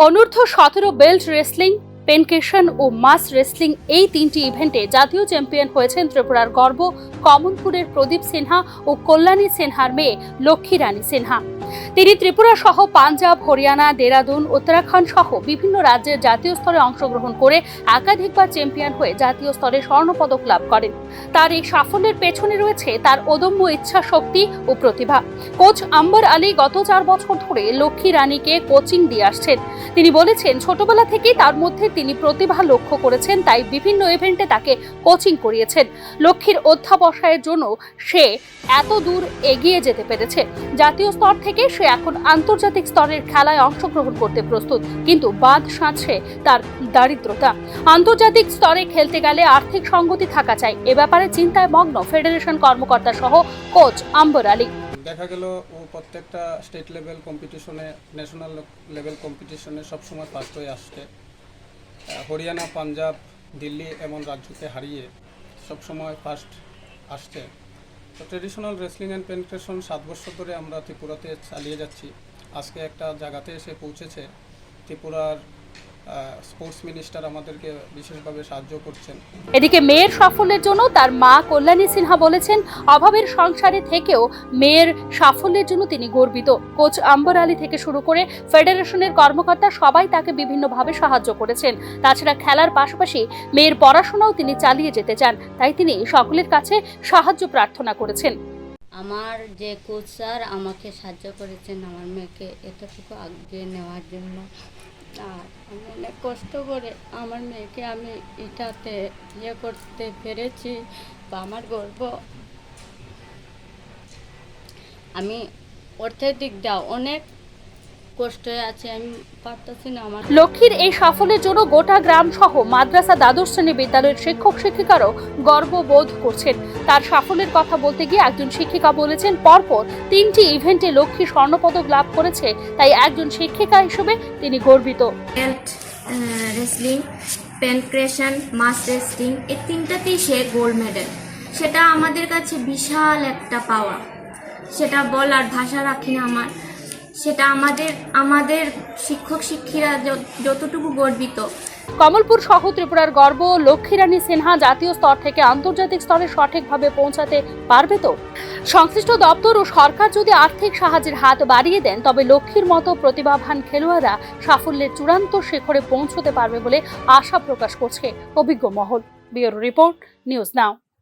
অনূর্ধ্ব 17 belt wrestling, পেনকেশন ও মাস wrestling এই তিনটি ইভেন্টে জাতীয় চ্যাম্পিয়ন হয়েছেন ত্রিপুরার গর্ব কমলপুরের প্রদীপ সিনহা ও কল্যাণী সিনহার মেয়ে লক্ষ্মী রানী সিনহা। তিনি ত্রিপুরা সহ পাঞ্জাব, হরিয়ানা, দেরাদুন, উত্তরাখণ্ড সহ বিভিন্ন রাজ্যের জাতীয় স্তরে অংশগ্রহণ করে একাধিকবার চ্যাম্পিয়ন হয়ে জাতীয় স্তরে স্বর্ণপদক লাভ করেন। তার এই সাফল্যের পেছনে রয়েছে তার অদম্য ইচ্ছা শক্তি ও প্রতিভা। কোচ আম্বর আলী গত 4 বছর ধরে লক্ষ্মী রানীকে কোচিং দিয়ে আসছেন। তিনি বলেছেন, ছোটবেলা থেকেই তার মধ্যে তিনি প্রতিভা লক্ষ্য করেছেন, তাই বিভিন্ন ইভেন্টে তাকে কোচিং করিয়েছেন। লক্ষ্মীর অধ্যাবসায়ের জন্য সে এত দূর এগিয়ে যেতে পেরেছে। জাতীয় স্তর থেকে সে এখন আন্তর্জাতিক স্তরের খেলায় অংশগ্রহণ করতে প্রস্তুত, কিন্তু বাদ সাধছে তার দারিদ্রতা। আন্তর্জাতিক স্তরে খেলতে গেলে আর্থিক সঙ্গতি থাকা চাই, এ ব্যাপারে চিন্তায় মগ্ন ফেডারেশন কর্মকর্তা সহ কোচ আম্বর আলী। দেখা গেল ও প্রত্যেকটা স্টেট লেভেল কম্পিটিশনে, ন্যাশনাল লেভেল কম্পিটিশনে সবসময় ফার্স্ট হয়ে আসছে। হরিয়ানা, পাঞ্জাব, দিল্লি এমন রাজ্যকে হারিয়ে সবসময় ফার্স্ট আসছে। তো ট্রেডিশনাল রেসলিং অ্যান্ড পেনিট্রেশন 7 বছর ধরে আমরা ত্রিপুরাতে চালিয়ে যাচ্ছি। আজকে একটা জায়গাতে এসে পৌঁছেছে। ত্রিপুরার স্পোর্টস মিনিস্টার আমাদেরকে বিশেষভাবে সাহায্য করছেন। এদিকে মেয়ের সাফল্যের জন্য তার মা কল্যাণী সিনহা বলেছেন, অভাবের সংসারে থেকেও মেয়ের সাফল্যের জন্য তিনি গর্বিত। কোচ আম্বর আলী থেকে শুরু করে ফেডারেশনের কর্মকর্তা সবাই তাকে বিভিন্নভাবে সাহায্য করেছেন। তাছাড়া খেলার পাশাপাশি মেয়ের পড়াশোনাও তিনি চালিয়ে যেতে চান, তাই তিনি সকলের কাছে সাহায্য প্রার্থনা করেছেন। আমার যে কোচ স্যার আমাকে সাহায্য করেছেন আমার মেয়েকে এতটুকু আগে নেওয়ার জন্য। আর আমি অনেক কষ্ট করে আমার মেয়েকে আমি এটাতে করতে পেরেছি বা আমার গর্ব। আমি অর্থের দিক দিয়ে অনেক কষ্ট আছে, আমি পারতেছি না। আমার লক্ষ্মীর এই সাফল্যের জন্য গোটা গ্রাম সহ মাদ্রাসা, দ্বাদশ শ্রেণী বিদ্যালয়ের শিক্ষক শিক্ষিকারাও গর্ববোধ করছেন। তার সাফল্যের কথা বলতে গিয়ে একজন শিক্ষিকা বলেছেন, পরপর 3টি ইভেন্টে লক্ষ্মী স্বর্ণপদক লাভ করেছে, তাই একজন শিক্ষিকা হিসেবে তিনি গর্বিত। রেসলিং, পেনক্রেশন, মাস রেসলিং এই তিনটাতেই সে গোল্ড মেডেল। সেটা আমাদের কাছে বিশাল একটা পাওয়া, সেটা বলার ভাষা রাখি না আমার। সেটা আমাদের শিক্ষক শিক্ষিকা যতটুকু গর্বিত। কমলপুর সহ ত্রিপুরার গর্ব লক্ষ্মী রানী সিনহা জাতীয় স্তর থেকে আন্তর্জাতিক স্তরে সঠিকভাবে পৌঁছাতে পারবে তো? সংশ্লিষ্ট দপ্তর ও সরকার যদি আর্থিক সাহায্যের হাত বাড়িয়ে দেন, তবে লক্ষ্মীর মতো প্রতিভাবান খেলোয়াড়রা সাফল্যের চূড়ান্ত শিখরে পৌঁছতে পারবে বলে আশা প্রকাশ করছে অভিজ্ঞ মহল। Bureau report, news now.